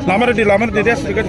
Lamardi dia sedikit.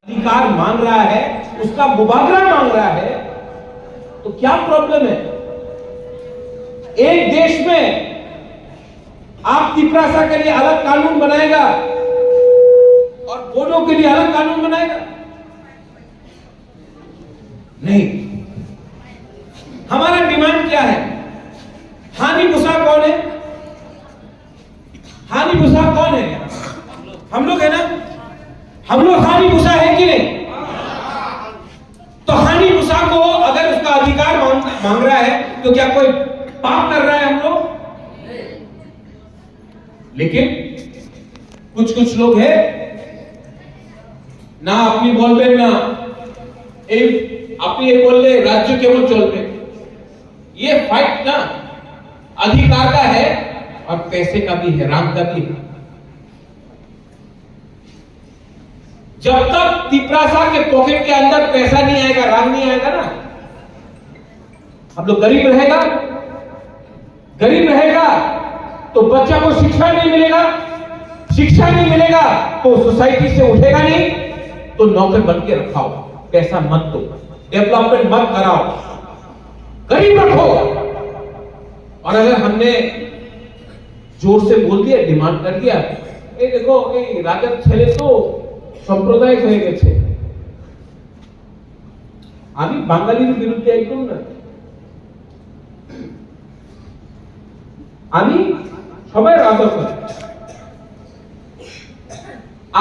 अधिकार मांग रहा है, उसका मुबादला मांग रहा है, तो क्या प्रॉब्लम है? एक देश में आप तिपरासा के लिए अलग कानून बनाएगा और बोडो के लिए अलग कानून बनाएगा? नहीं। हमारा डिमांड क्या है? हानि भूसा कौन है? हानि भूसा कौन है? हम लोग है ना? हम लोग हानि भूसा है कि नहीं? तो हानि भूसा को अगर उसका अधिकार मांग रहा है तो क्या कोई पाप कर रहा है हम लोग? लेकिन कुछ लोग है ना, अपनी बोलते ना अपनी बोलते राज्य केवल चलते। ये फाइट ना अधिकार का है और पैसे का भी है, राम का भी है। जब तक तिपरासा के पॉकेट के अंदर पैसा नहीं आएगा, राम नहीं आएगा ना, हम लोग गरीब रहेगा तो बच्चा को शिक्षा नहीं मिलेगा, शिक्षा नहीं मिलेगा तो सोसाइटी से उठेगा नहीं, तो नौकर बन के रखाओ, पैसा मत दो, डेवलपमेंट मत कराओ, गरीब रखो। और अगर हमने जोर से बोल दिया, डिमांड कर दिया, ये देखो ये राजद छेले तो সম্প্রদায় হয়ে গেছে, আমি বাঙালির বিরুদ্ধে একদম না, আমি সবাই আদর করি।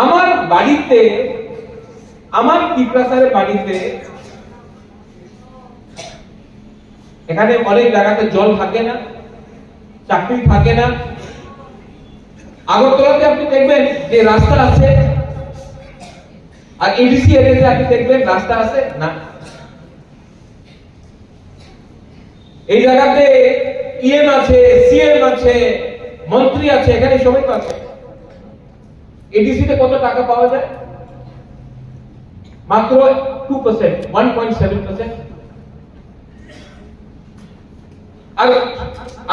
আমার বাড়িতে, আমার তিপরাসারের বাড়িতে এখানে অনেক জায়গাতে জল থাকে না, চাকরি থাকে না। আগরতলাতে আপনি দেখবেন যে রাস্তা আছে, আর এডিসি এরিয়াতে আপনি দেখবেন রাস্তা আছে না। এই জায়গাতে ইএম আছে, সিএম আছে, মন্ত্রী আছে, এখানে সবাই তো আছে। এডিসি তে কত টাকা পাওয়া যায়? মাত্র 2%, 1.7%। আর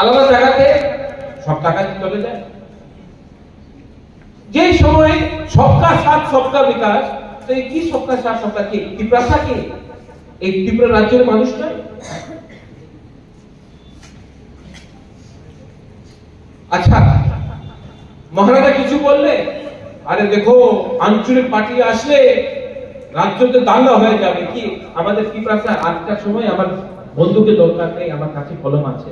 আলাদা জায়গাতে সব টাকা চলে যায়। যে সময় সবকা সাথ সবকা বিকাশ, তো এই কি সবকা সাথ সবকা কি ত্রিপুরা কি এই ত্রিপুরা রাজ্যের মানুষ নয়? আচ্ছা, মহারাজা কিছু বললে, আরে দেখো আঞ্চলিক পার্টি আসলে রাজ্যতে দাঙ্গা হয়ে যাবে। কি আমাদের ত্রিপুরা আজকের সময় আমার বন্ধুকে দরকার নেই, আমার কাছে কলম আছে।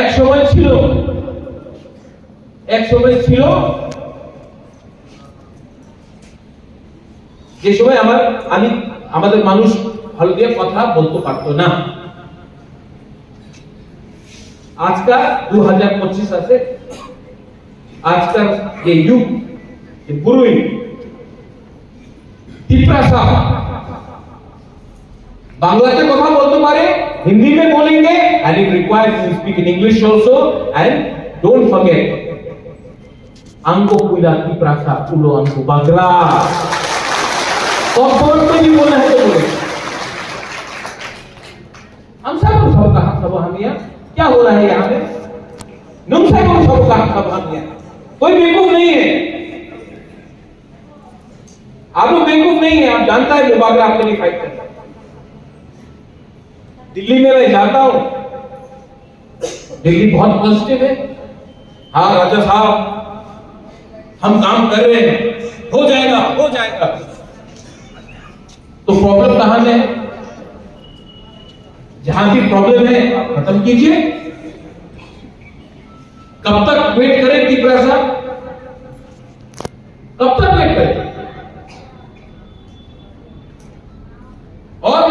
এক সময় ছিল যে সময় আমাদের মানুষ ভালো দিয়ে কথা বলতে পারতো না। আজকাল 2025 আছে, আজকাল ये युग ये बुरुई ত্রিপুরা বাংলাতে কথা বলতে পারে, हिंदी में बोलेंगे and if required to speak in English also, and don't forget अंको पुला ত্রিপুরা उलो अंको बागरा। और में भी बोलना है तो बोले। हम सब कहा सब हम यहाँ क्या हो रहा है यहाँ पे? नुमसा को सब कहा सब हम यहाँ कोई बेवकूफ नहीं है। आप लोग बेवकूफ नहीं है, आप जानता है मुबागरा आपके लिए फाइट करता है। दिल्ली में मैं जाता हूं, दिल्ली बहुत पॉजिटिव है। हाँ राजा साहब हम काम कर रहे हैं, हो जाएगा। तो प्रॉब्लम कहां है? जहां भी प्रॉब्लम है खत्म कीजिए। कब तक वेट करें त्रिपुरा साहब? कब तक वेट करें? और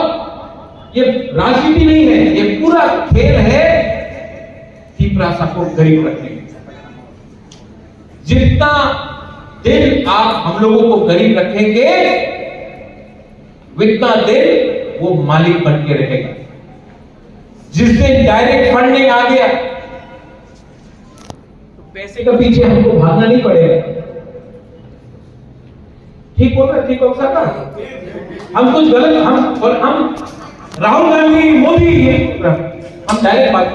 ये राजनीति नहीं है, ये पूरा खेल है त्रिपुरा को गरीब रखने। जितना दिन आप हम लोगों को गरीब रखेंगे, उतना दिन वो मालिक बन के रहेगा। जिस दिन डायरेक्ट फंडिंग आ गया तो पैसे के पीछे हमको भागना नहीं पड़ेगा। ठीक होगा? ठीक हो सकता? हम कुछ गलत हम राहुल गांधी मोदी हम डायरेक्ट बात।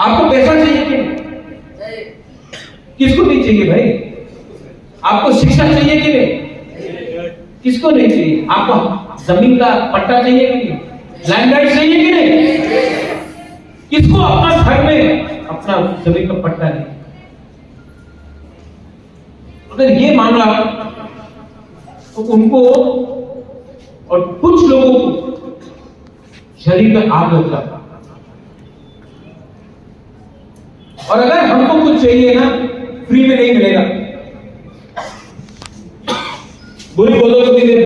आपको पैसा चाहिए कि नहीं? किसको नहीं चाहिए भाई? आपको शिक्षा चाहिए कि नहीं? किसको नहीं चाहिए? आपको जमीन का पट्टा चाहिए कि नहीं? लैंड राइट चाहिए कि नहीं? किसको अपना घर में अपना जमीन का पट्टा नहीं? अगर ये मामला तो उनको और कुछ लोगों को शरीर में आग लग जाता। और अगर हमको कुछ चाहिए ना, फ्री में नहीं मिलेगा। बुरी बोलो